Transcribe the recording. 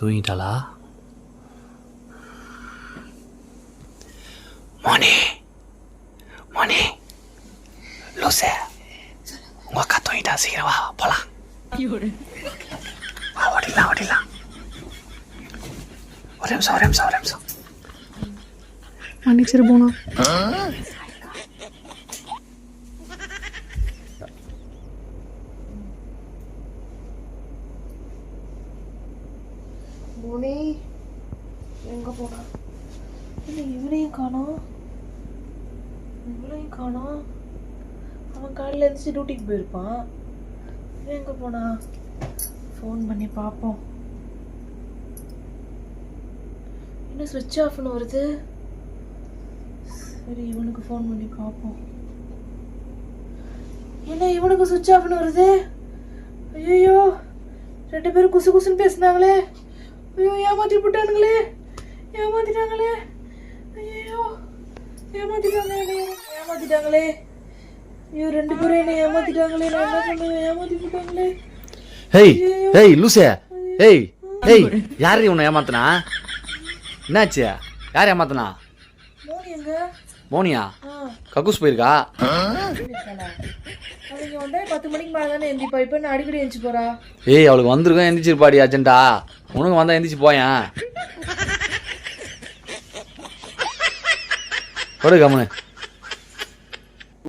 தூங்கிட்டாளா? மோனி மோனி லூசே, உங்க அக்கா தூங்கிட்டா, சீக்கிரம் வா போலாம். வா ஓடிடலாம் ஓடிடலாம். ஒரே நிமிஷம் மன்னிச்சிரு போனா. மோனி எங்க போனா? இல்லை இவனையும் காணோம். அவன் காலையில் எழுந்திரிச்சு டியூட்டிக்கு போயிருப்பான். இவன் எங்கே போனா? ஃபோன் பண்ணி பார்ப்போம். இன்னும் ஸ்விட்ச் ஆஃப்னு வருது. சரி இவனுக்கு ஃபோன் பண்ணி பார்ப்போம். என்ன இவனுக்கு ஸ்விட்ச் ஆஃப்னு வருது? ஐயோ 2 பேரும் குசு குசுன்னு பேசினாங்களே. ஐயோ ஏமாத்திட்டாங்களே. ஐயோ ஏமாத்திட்டாங்களே. ஐயோ 2 பேரும் என்ன ஏமாத்திட்டாங்களே. நான் என்ன பண்ணுவேன்? ஏமாத்தி போட்டாங்களே. ஏய் லூசே, ஏய் யாரு உன்னை ஏமாத்தினா? என்னாச்சு? யார் ஏமாத்தினா? மோனி எங்க? மோனியா கக்கூஸ் போயிருக்கா? அவங்க வந்து 10 மணிக்கு மேலே தானே எந்திப்பா. இப்போ நான் அடிக்கடி எந்திச்சு போறா. ஏய் அவளுக்கு வந்திருக்கோம், எந்திரிச்சிருப்பாடி அர்ஜென்ட்டா. உனக்கு வந்தா எந்திரிச்சு போயேன். கம்முனு.